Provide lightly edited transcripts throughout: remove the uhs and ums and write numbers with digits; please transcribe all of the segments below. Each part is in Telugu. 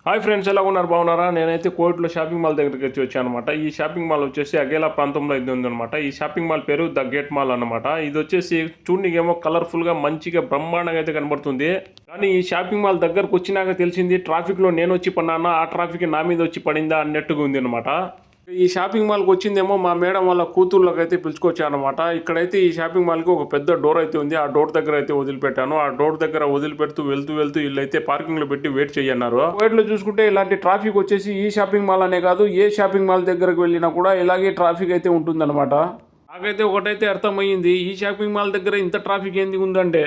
హాయ్ ఫ్రెండ్స్, ఎలా ఉన్నారు? బాగున్నారా? నేనైతే కోవిడ్లో షాపింగ్ మాల్ దగ్గరికి వచ్చాను అనమాట. ఈ షాపింగ్ మాల్ వచ్చేసి అగేలా ప్రాంతంలో ఇది ఉందన్నమాట. ఈ షాపింగ్ మాల్ పేరు ద గేట్ మాల్ అనమాట. ఇది వచ్చేసి చూడనికేమో కలర్ఫుల్గా మంచిగా బ్రహ్మాండంగా అయితే కనబడుతుంది. కానీ ఈ షాపింగ్ మాల్ దగ్గరకు వచ్చినాక తెలిసింది ట్రాఫిక్లో నేను వచ్చి పడినానా, ఆ ట్రాఫిక్ నా మీద వచ్చి పడిందా అన్నట్టుగా ఉంది అనమాట. ఈ షాపింగ్ మాల్కి వచ్చిందేమో మా మేడం వాళ్ళ కూతుర్లకు అయితే పిలుచుకొచ్చానమాట. ఇక్కడైతే ఈ షాపింగ్ మాల్కి ఒక పెద్ద డోర్ అయితే ఉంది. ఆ డోర్ దగ్గర అయితే వదిలిపెట్టాను. ఆ డోర్ దగ్గర వదిలిపెడుతూ వెళ్తూ వీళ్ళైతే పార్కింగ్లో పెట్టి వెయిట్ చేయన్నారు. వైట్లో చూసుకుంటే ఇలాంటి ట్రాఫిక్ వచ్చేసి ఈ షాపింగ్ మాల్ అనే కాదు, ఏ షాపింగ్ మాల్ దగ్గరకు వెళ్ళినా కూడా ఇలాగే ట్రాఫిక్ అయితే ఉంటుందన్నమాట. నాకైతే ఒకటైతే అర్థమయ్యింది, ఈ షాపింగ్ మాల్ దగ్గర ఇంత ట్రాఫిక్ ఏంది ఉందంటే,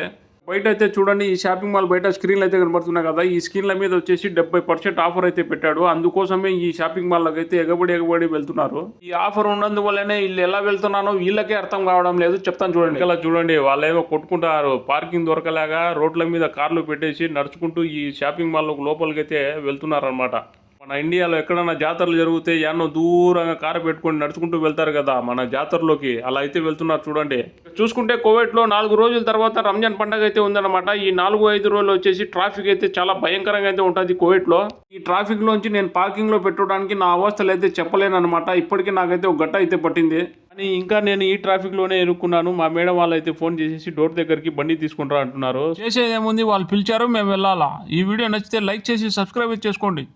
బయట అయితే చూడండి, ఈ షాపింగ్ మాల్ బయట స్క్రీన్లు అయితే కనబడుతున్నాయి కదా, ఈ స్క్రీన్ల మీద వచ్చేసి 70% ఆఫర్ అయితే పెట్టాడు. అందుకోసమే ఈ షాపింగ్ మాల్లోకి అయితే ఎగబడి వెళ్తున్నారు. ఈ ఆఫర్ ఉన్నందువల్లనే వీళ్ళు ఎలా వెళ్తున్నానో వీళ్ళకే అర్థం కావడం లేదు. చెప్తాను చూడండి. ఇలా చూడండి, వాళ్ళేమో కొట్టుకుంటారు, పార్కింగ్ దొరకలేగా రోడ్ల మీద కార్లు పెట్టేసి నడుచుకుంటూ ఈ షాపింగ్ మాల్ లోపలికి అయితే వెళ్తున్నారు అనమాట. మన ఇండియాలో ఎక్కడన్నా జాతరలు జరిగితే ఎన్నో దూరంగా కారు పెట్టుకొని నడుచుకుంటూ వెళ్తారు కదా మన జాతరలోకి, అలా అయితే వెళ్తున్నారు చూడండి. చూసుకుంటే కువైట్లో 4 రోజుల తర్వాత రంజాన్ పండుగ అయితే ఉందన్నమాట. ఈ 4-5 రోజులు వచ్చేసి ట్రాఫిక్ అయితే చాలా భయంకరంగా అయితే ఉంటుంది కువైట్లో. ఈ ట్రాఫిక్ లోంచి నేను పార్కింగ్ లో పెట్టడానికి నా అవస్థలు అయితే చెప్పలేనమాట. ఇప్పటికీ నాకైతే ఒక గట్ట అయితే పట్టింది. కానీ ఇంకా నేను ఈ ట్రాఫిక్ లోనే ఇరుక్కున్నాను. మా మేడం వాళ్ళు అయితే ఫోన్ చేసేసి డోర్ దగ్గరికి బండి తీసుకుంటారా అంటున్నారు. చేసేదేముంది, వాళ్ళు పిలిచారు, మేము వెళ్ళాలా. ఈ వీడియో నచ్చితే లైక్ చేసి సబ్స్క్రైబ్ చేసుకోండి.